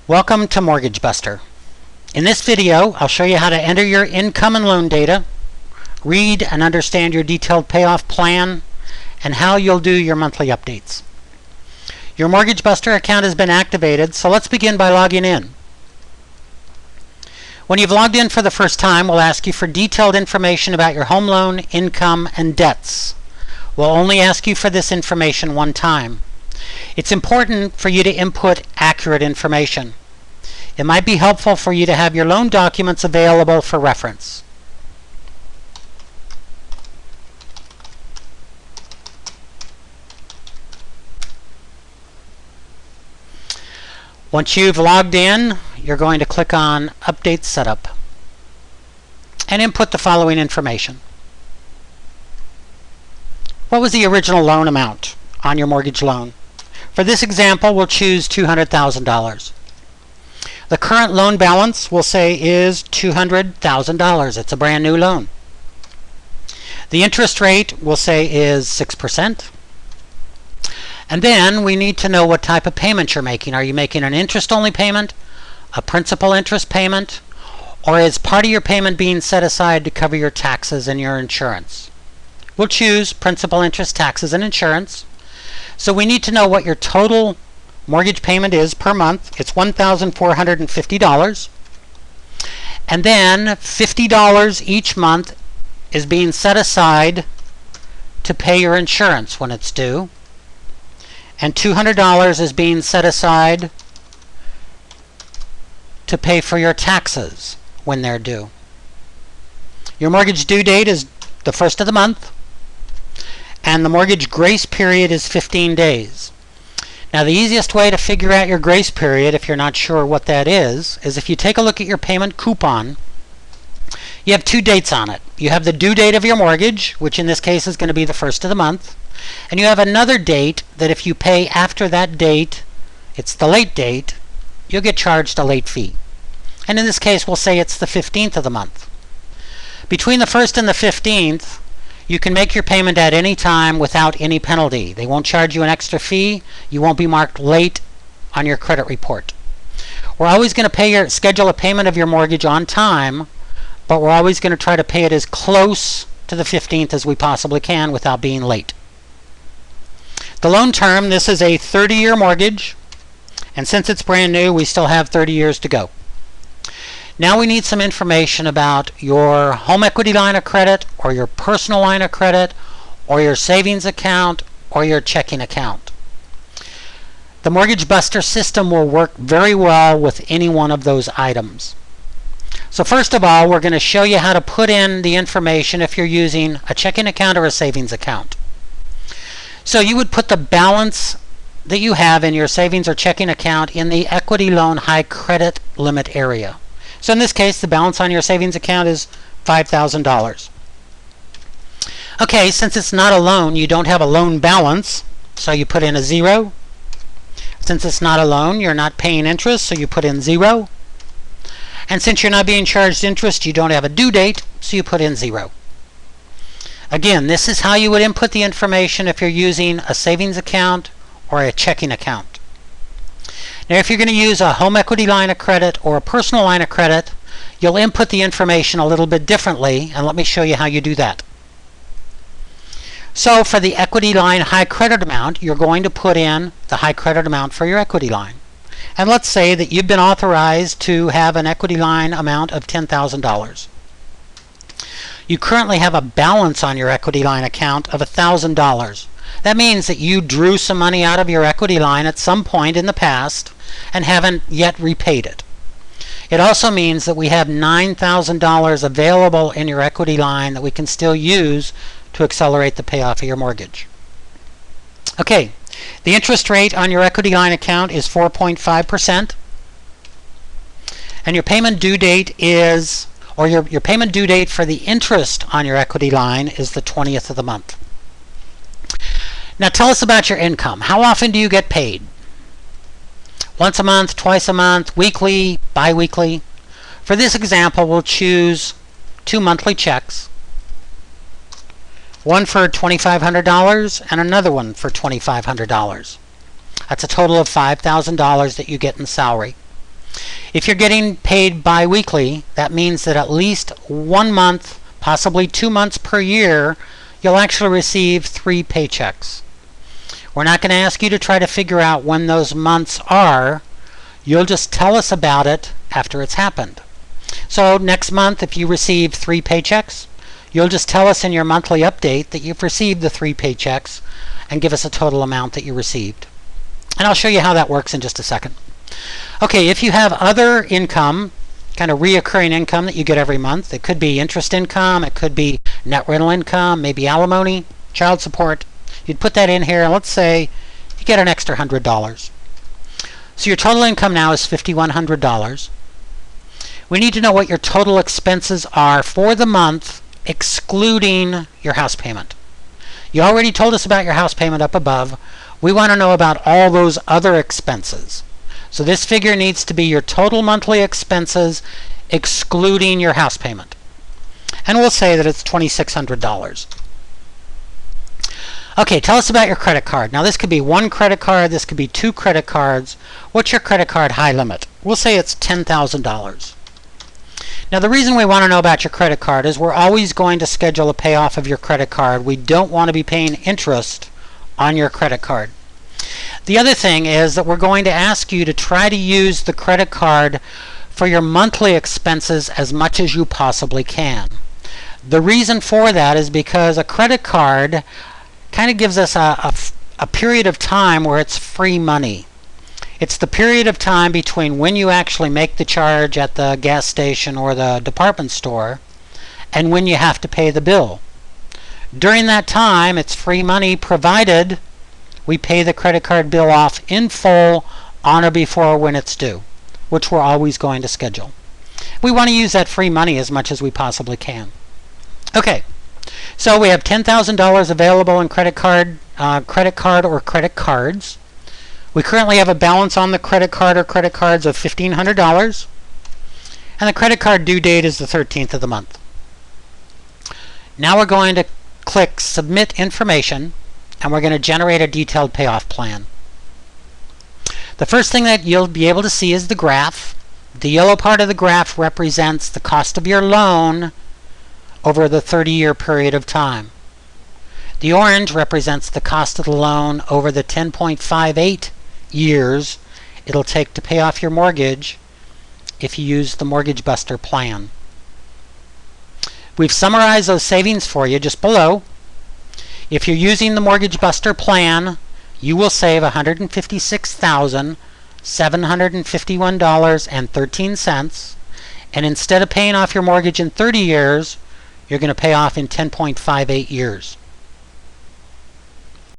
Welcome to Mortgage Buster. In this video, I'll show you how to enter your income and loan data, read and understand your detailed payoff plan, and how you'll do your monthly updates. Your Mortgage Buster account has been activated, so let's begin by logging in. When you've logged in for the first time, we'll ask you for detailed information about your home loan, income, and debts. We'll only ask you for this information one time. It's important for you to input accurate information. It might be helpful for you to have your loan documents available for reference. Once you've logged in, you're going to click on Update Setup and input the following information. What was the original loan amount on your mortgage loan? For this example, we'll choose $200,000. The current loan balance, we'll say, is $200,000. It's a brand new loan. The interest rate, we'll say, is 6%. And then we need to know what type of payment you're making. Are you making an interest-only payment, a principal interest payment, or is part of your payment being set aside to cover your taxes and your insurance? We'll choose principal, interest, taxes, and insurance. So we need to know what your total mortgage payment is per month. It's $1,450. And then $50 each month is being set aside to pay your insurance when it's due. And $200 is being set aside to pay for your taxes when they're due. Your mortgage due date is the first of the month, and the mortgage grace period is 15 days. Now, the easiest way to figure out your grace period, if you're not sure what that is if you take a look at your payment coupon, you have two dates on it. You have the due date of your mortgage, which in this case is going to be the first of the month, and you have another date that if you pay after that date, it's the late date, you'll get charged a late fee. And in this case, we'll say it's the 15th of the month. Between the 1st and the 15th, you can make your payment at any time without any penalty. They won't charge you an extra fee. You won't be marked late on your credit report. We're always going to schedule a payment of your mortgage on time, but we're always going to try to pay it as close to the 15th as we possibly can without being late. The loan term, this is a 30-year mortgage, and since it's brand new, we still have 30 years to go. Now we need some information about your home equity line of credit, or your personal line of credit, or your savings account, or your checking account. The Mortgage Buster system will work very well with any one of those items. So first of all, we're going to show you how to put in the information if you're using a checking account or a savings account. So you would put the balance that you have in your savings or checking account in the equity loan high credit limit area. So in this case, the balance on your savings account is $5,000. Okay, since it's not a loan, you don't have a loan balance, so you put in a 0. Since it's not a loan, you're not paying interest, so you put in 0. And since you're not being charged interest, you don't have a due date, so you put in 0. Again, this is how you would input the information if you're using a savings account or a checking account. Now, if you're going to use a home equity line of credit or a personal line of credit, you'll input the information a little bit differently, and let me show you how you do that. So for the equity line high credit amount, you're going to put in the high credit amount for your equity line. And let's say that you've been authorized to have an equity line amount of $10,000. You currently have a balance on your equity line account of $1,000. That means that you drew some money out of your equity line at some point in the past and haven't yet repaid it. It also means that we have $9,000 available in your equity line that we can still use to accelerate the payoff of your mortgage. Okay, the interest rate on your equity line account is 4.5%, and your payment due date is, or your payment due date for the interest on your equity line is the 20th of the month. Now tell us about your income. How often do you get paid? Once a month, twice a month, weekly, bi-weekly? For this example, we'll choose 2 monthly checks. One for $2,500 and another one for $2,500. That's a total of $5,000 that you get in salary. If you're getting paid bi-weekly, that means that at least 1 month, possibly 2 months per year, you'll actually receive 3 paychecks. We're not going to ask you to try to figure out when those months are. You'll just tell us about it after it's happened. So next month, if you receive 3 paychecks, you'll just tell us in your monthly update that you've received the 3 paychecks and give us a total amount that you received. And I'll show you how that works in just a second. Okay, if you have other income, kind of reoccurring income that you get every month, it could be interest income, it could be net rental income, maybe alimony, child support. You'd put that in here, and let's say you get an extra $100. So your total income now is $5,100. We need to know what your total expenses are for the month, excluding your house payment. You already told us about your house payment up above. We want to know about all those other expenses. So this figure needs to be your total monthly expenses, excluding your house payment. And we'll say that it's $2,600. Okay, tell us about your credit card. Now this could be 1 credit card, this could be 2 credit cards. What's your credit card high limit? We'll say it's $10,000. Now the reason we want to know about your credit card is we're always going to schedule a payoff of your credit card. We don't want to be paying interest on your credit card. The other thing is that we're going to ask you to try to use the credit card for your monthly expenses as much as you possibly can. The reason for that is because a credit card kind of gives us a period of time where it's free money. It's the period of time between when you actually make the charge at the gas station or the department store and when you have to pay the bill. During that time, it's free money provided we pay the credit card bill off in full on or before when it's due, which we're always going to schedule. We want to use that free money as much as we possibly can. Okay, so we have $10,000 available in credit card or credit cards. We currently have a balance on the credit card or credit cards of $1,500, and the credit card due date is the 13th of the month. Now we're going to click Submit Information, and we're going to generate a detailed payoff plan. The first thing that you'll be able to see is the graph. The yellow part of the graph represents the cost of your loan over the 30-year period of time. The orange represents the cost of the loan over the 10.58 years it'll take to pay off your mortgage if you use the Mortgage Buster plan. We've summarized those savings for you just below. If you're using the Mortgage Buster plan, you will save $156,751.13, and instead of paying off your mortgage in 30 years, you're going to pay off in 10.58 years.